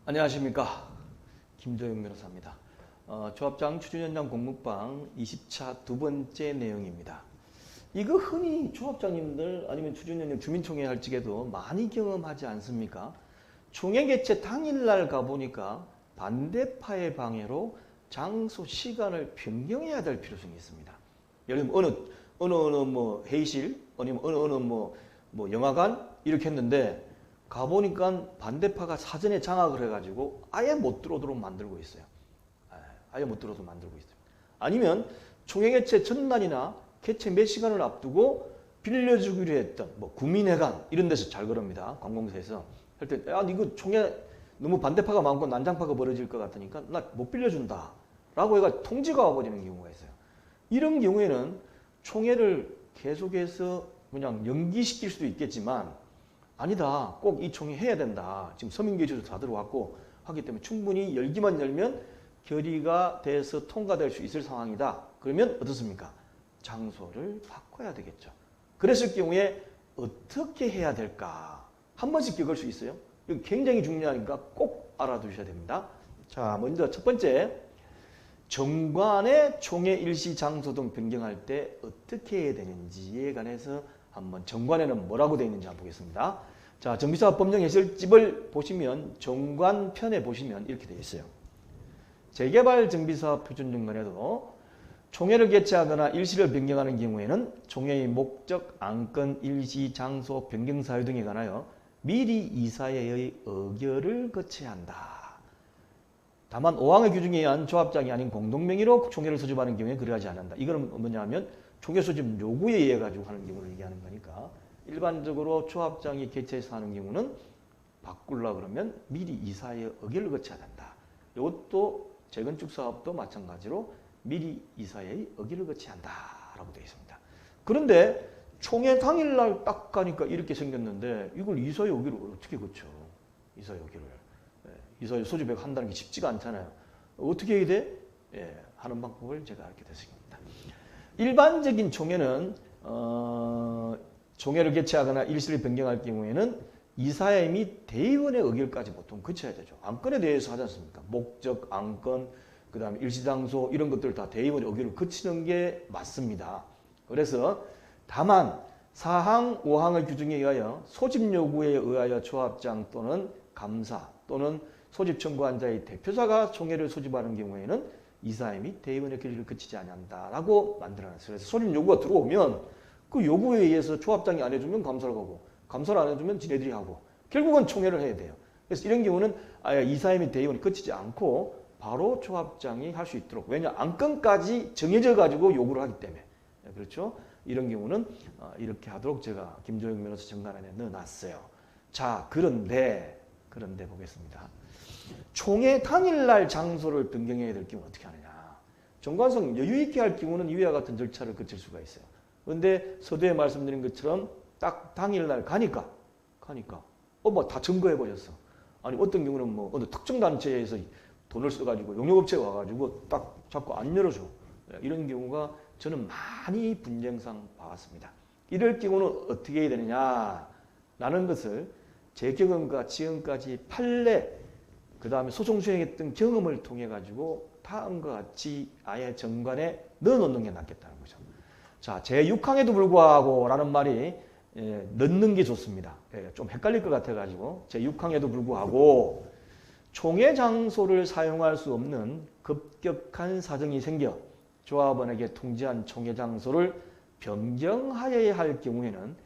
안녕하십니까, 김조영 변호사입니다. 조합장 추진현장 공무방 20차 두 번째 내용입니다. 이거 흔히 조합장님들 아니면 추진현장 주민총회 할 적에도 많이 경험하지 않습니까? 총회 개최 당일날 가보니까 반대파의 방해로 장소, 시간을 변경해야 될 필요성이 있습니다. 예를 들면 어느 뭐 회의실, 아니면 어느 뭐 영화관 이렇게 했는데 가보니까 반대파가 사전에 장악을 해가지고 아예 못 들어오도록 만들고 있어요. 아예 못 들어오도록 만들고 있어요. 아니면 총회 개최 전날이나 개최 몇 시간을 앞두고 빌려주기로 했던 뭐 구민회관 이런 데서 잘 그럽니다. 관공서에서 할 때 야, 이거 총회 너무 반대파가 많고 난장파가 벌어질 것 같으니까 나 못 빌려준다 라고 해가 통지가 와버리는 경우가 있어요. 이런 경우에는 총회를 계속해서 그냥 연기시킬 수도 있겠지만 아니다, 꼭 이 총회 해야 된다. 지금 서민계주도 다 들어왔고 하기 때문에 충분히 열기만 열면 결의가 돼서 통과될 수 있을 상황이다. 그러면 어떻습니까? 장소를 바꿔야 되겠죠. 그랬을 경우에 어떻게 해야 될까? 한 번씩 겪을 수 있어요. 이거 굉장히 중요하니까 꼭 알아두셔야 됩니다. 자, 먼저 첫 번째, 정관의 총회 일시 장소 등 변경할 때 어떻게 해야 되는지에 관해서 한번 정관에는 뭐라고 되어 있는지 한번 보겠습니다. 자, 정비사업 법령 해설집을 보시면 정관편에 보시면 이렇게 되어 있어요. 재개발 정비사업 표준정관에도 총회를 개최하거나 일시를 변경하는 경우에는 총회의 목적, 안건, 일시, 장소, 변경 사유 등에 관하여 미리 이사회의 의결을 거쳐야 한다. 다만 5항의 규정에 의한 조합장이 아닌 공동명의로 총회를 소집하는 경우에 그러하지 않는다. 이거는 뭐냐면 총회 소집 요구에 의해 가지고 하는 경우를 얘기하는 거니까 일반적으로 조합장이 개최해서 하는 경우는 바꾸려고 그러면 미리 이사회의 의결을 거쳐야 된다. 이것도 재건축 사업도 마찬가지로 미리 이사회의 의결을 거쳐야 한다라고 되어 있습니다. 그런데 총회 당일날 딱 가니까 이렇게 생겼는데 이걸 이사회 의결을 어떻게 거쳐? 이사회 의결을. 이사회 소집에 한다는 게 쉽지가 않잖아요. 어떻게 해야 돼? 하는 방법을 제가 알게 됐습니다. 일반적인 총회는 총회를 개최하거나 일시를 변경할 경우에는 이사회 및 대의원의 의결까지 보통 거쳐야 되죠. 안건에 대해서 하지 않습니까? 목적, 안건, 그 다음에 일시장소 이런 것들 다 대의원의 의결을 거치는 게 맞습니다. 그래서 다만 4항, 5항의 규정에 의하여 소집 요구에 의하여 조합장 또는 감사 또는 소집 청구한 자의 대표자가 총회를 소집하는 경우에는 이사회 및 대의원의 결의를 거치지 아니한다라고 만들어놨어요. 그래서 소집 요구가 들어오면 그 요구에 의해서 조합장이 안 해주면 감사를 하고 감사를 안 해주면 지네들이 하고 결국은 총회를 해야 돼요. 그래서 이런 경우는 아예 이사회 및 대의원이 거치지 않고 바로 조합장이 할 수 있도록, 왜냐 안건까지 정해져 가지고 요구를 하기 때문에. 그렇죠? 이런 경우는 이렇게 하도록 제가 김조영 변호사 정관안에 넣어놨어요. 자, 그런데 보겠습니다. 총회 당일날 장소를 변경해야 될 경우는 어떻게 하느냐. 정관성 여유있게 할 경우는 이와 같은 절차를 거칠 수가 있어요. 그런데 서두에 말씀드린 것처럼 딱 당일날 가니까 뭐 다 점거해버렸어. 아니 어떤 경우는 뭐 어느 특정 단체에서 돈을 써가지고 용역업체가 와가지고 딱 자꾸 안 열어줘. 이런 경우가 저는 많이 분쟁상 봐왔습니다. 이럴 경우는 어떻게 해야 되느냐라는 것을 제 경험과 지금까지 판례 그 다음에 소송 수행했던 경험을 통해 가지고 다음과 같이 아예 정관에 넣어놓는 게 낫겠다는 거죠. 자, 제6항에도 불구하고 라는 말이 넣는 게 좋습니다. 좀 헷갈릴 것 같아 가지고 제6항에도 불구하고 총회 장소를 사용할 수 없는 급격한 사정이 생겨 조합원에게 통지한 총회 장소를 변경하여야 할 경우에는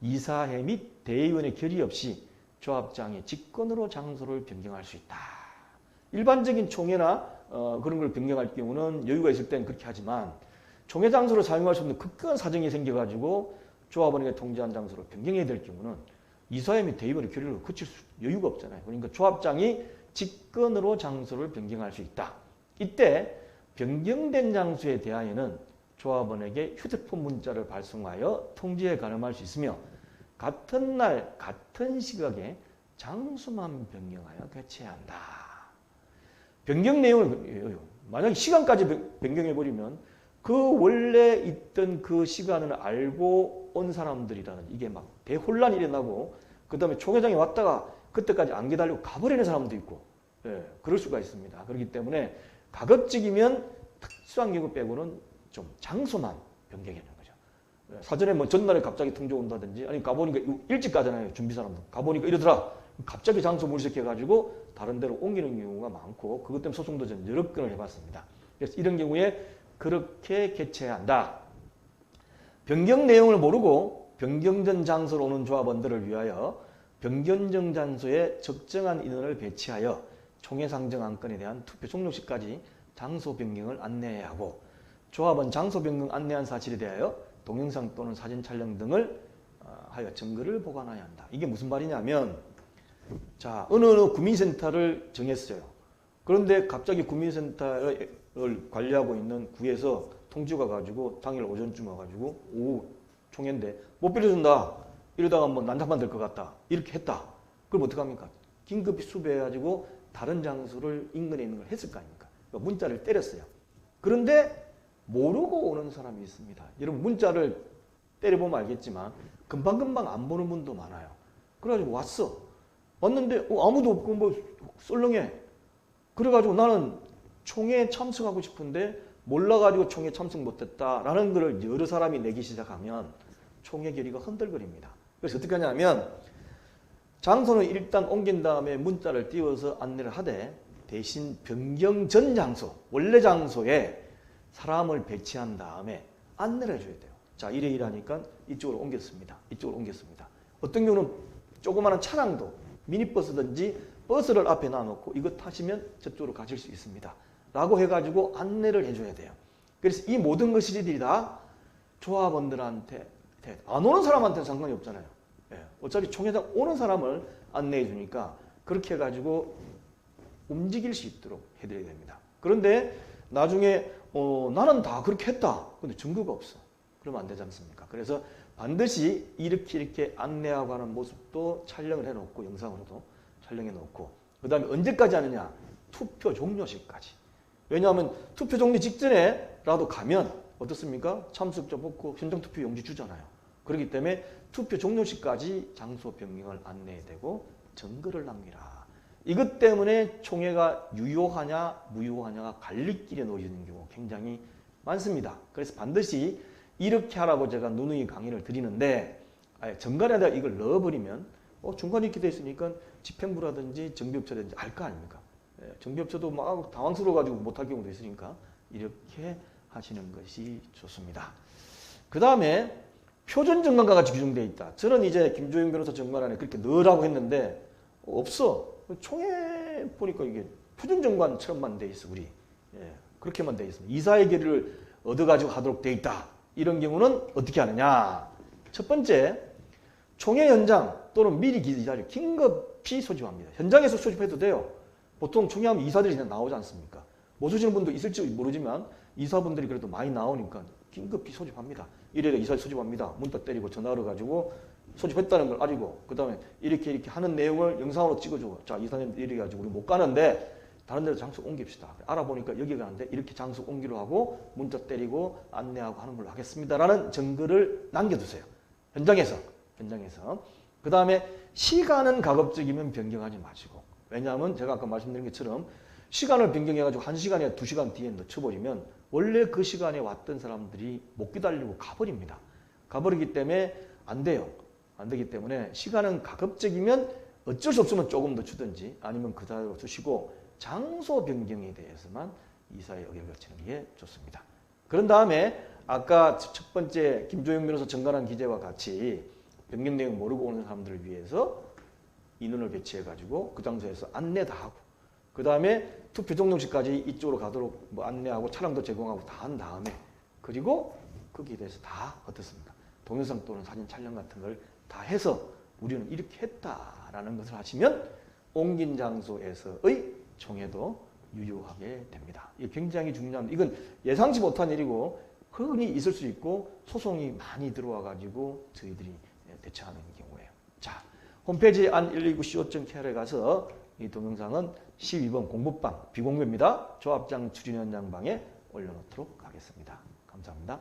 이사회 및 대의원의 결의 없이 조합장이 직권으로 장소를 변경할 수 있다. 일반적인 총회나 그런 걸 변경할 경우는 여유가 있을 때는 그렇게 하지만 총회 장소를 사용할 수 없는 급격한 사정이 생겨가지고 조합원에게 통지한 장소를 변경해야 될 경우는 이사회 및 대의원의 결의를 거칠 여유가 없잖아요. 그러니까 조합장이 직권으로 장소를 변경할 수 있다. 이때 변경된 장소에 대하여는 조합원에게 휴대폰 문자를 발송하여 통지에 가름할 수 있으며 같은 날 같은 시각에 장소만 변경하여 개최해야 한다. 변경 내용을 만약에 시간까지 변경해버리면 그 원래 있던 그 시간을 알고 온 사람들이라는 이게 막 대혼란이 일어나고 그 다음에 총회장이 왔다가 그때까지 안 기다리고 가버리는 사람도 있고 예, 그럴 수가 있습니다. 그렇기 때문에 가급적이면 특수한 경우 빼고는 좀 장소만 변경해 주는 거죠. 예, 사전에 뭐 전날에 갑자기 통제 온다든지 아니 가보니까 일찍 가잖아요. 준비 사람도. 가보니까 이러더라. 갑자기 장소 물색해가지고 다른 데로 옮기는 경우가 많고 그것 때문에 소송도 전 여러 건을 해봤습니다. 그래서 이런 경우에 그렇게 개최해야 한다. 변경 내용을 모르고 변경 전 장소로 오는 조합원들을 위하여 변경 전 장소에 적정한 인원을 배치하여 총회 상정 안건에 대한 투표 종료 시까지 장소 변경을 안내해야 하고 조합원 장소 변경 안내한 사실에 대하여 동영상 또는 사진 촬영 등을 하여 증거를 보관해야 한다. 이게 무슨 말이냐면 자 어느 구민센터를 정했어요. 그런데 갑자기 구민센터를 관리하고 있는 구에서 통지가 가지고 당일 오전쯤 와가지고 오후 총회인데 못 빌려준다. 이러다가 뭐 난장판 될 것 같다. 이렇게 했다. 그럼 어떡합니까? 긴급히 수배해가지고 다른 장소를 인근에 있는 걸 했을 거 아닙니까? 그러니까 문자를 때렸어요. 그런데 모르고 오는 사람이 있습니다. 여러분 문자를 때려보면 알겠지만 금방금방 안 보는 분도 많아요. 그래가지고 왔어. 왔는데 아무도 없고 뭐 썰렁해. 그래가지고 나는 총회에 참석하고 싶은데 몰라가지고 총회에 참석 못했다라는 것을 여러 사람이 내기 시작하면 총회 결의가 흔들거립니다. 그래서 어떻게 하냐면 장소는 일단 옮긴 다음에 문자를 띄워서 안내를 하되 대신 변경 전 장소, 원래 장소에 사람을 배치한 다음에 안내를 해줘야 돼요. 자, 이래 하니까 이쪽으로 옮겼습니다. 이쪽으로 옮겼습니다. 어떤 경우는 조그마한 차량도 미니버스든지 버스를 앞에 놔놓고 이거 타시면 저쪽으로 가실 수 있습니다. 라고 해가지고 안내를 해줘야 돼요. 그래서 이 모든 것들이 다 조합원들한테 안 오는 사람한테는 상관이 없잖아요. 예, 어차피 총회장 오는 사람을 안내해 주니까 그렇게 해가지고 움직일 수 있도록 해드려야 됩니다. 그런데 나중에 나는 다 그렇게 했다. 근데 증거가 없어. 그러면 안 되지 않습니까? 그래서 반드시 이렇게 안내하고 하는 모습도 촬영을 해놓고 영상으로도 촬영해 놓고 그 다음에 언제까지 하느냐? 투표 종료 시까지. 왜냐하면 투표 종료 직전에라도 가면 어떻습니까? 참석자 뽑고 현장 투표 용지 주잖아요. 그렇기 때문에 투표 종료 시까지 장소 변경을 안내해야 되고 증거를 남기라. 이것 때문에 총회가 유효하냐 무효하냐가 갈림길에 놓여있는 경우 굉장히 많습니다. 그래서 반드시 이렇게 하라고 제가 누누이 강의를 드리는데 정관에다가 이걸 넣어버리면 중간에 이렇게 돼 있으니까 집행부라든지 정비업체라든지 알 거 아닙니까? 정비업체도 막 당황스러워가지고 못할 경우도 있으니까 이렇게 하시는 것이 좋습니다. 그 다음에 표준정관과 같이 규정되어 있다. 저는 이제 김조영 변호사 정관안에 그렇게 넣으라고 했는데 없어. 총회 보니까 이게 표준정관처럼만 돼 있어. 우리 그렇게만 돼 있습니다. 이사의 결의를 얻어가지고 하도록 돼 있다. 이런 경우는 어떻게 하느냐. 첫 번째, 총회 현장 또는 미리 기자를 긴급히 소집합니다. 현장에서 소집해도 돼요. 보통 총회하면 이사들이 그냥 나오지 않습니까? 못 오시는 분도 있을지 모르지만 이사분들이 그래도 많이 나오니까 긴급히 소집합니다. 이래라 이사 소집합니다. 문자 때리고 전화 걸어가지고 소집했다는 걸 알리고 그 다음에 이렇게 하는 내용을 영상으로 찍어주고 자 이사님 이래가지고 우리 못 가는데 다른 데로 장소 옮깁시다. 알아보니까 여기가 가는데 이렇게 장소 옮기로 하고 문자 때리고 안내하고 하는 걸로 하겠습니다. 라는 증거를 남겨두세요. 현장에서. 그 다음에 시간은 가급적이면 변경하지 마시고 왜냐하면 제가 아까 말씀드린 것처럼 시간을 변경해가지고 1시간이나 2시간 뒤에 늦춰버리면 원래 그 시간에 왔던 사람들이 못 기다리고 가버립니다. 가버리기 때문에 안 돼요. 안 되기 때문에 시간은 가급적이면 어쩔 수 없으면 조금 더 주든지 아니면 그대로 주시고 장소 변경에 대해서만 이사의 의견을 거치는 게 좋습니다. 그런 다음에 아까 첫 번째 김조영 변호사 정관한 기재와 같이 변경 내용 모르고 오는 사람들을 위해서 인원을 배치해가지고 그 장소에서 안내 다 하고 그 다음에 투표 종료시까지 이쪽으로 가도록 뭐 안내하고 차량도 제공하고 다 한 다음에 그리고 거기에 대해서 다 어떻습니까? 동영상 또는 사진 촬영 같은 걸 다 해서 우리는 이렇게 했다라는 것을 하시면 옮긴 장소에서의 총회도 유효하게 됩니다. 이게 굉장히 중요합니다. 이건 예상치 못한 일이고 흔히 있을 수 있고 소송이 많이 들어와가지고 저희들이 대처하는 경우예요. 자, 홈페이지 an119co.kr에 가서 이 동영상은 12번 공부방 비공개입니다. 조합장 추진위원장 방에 올려놓도록 하겠습니다. 감사합니다.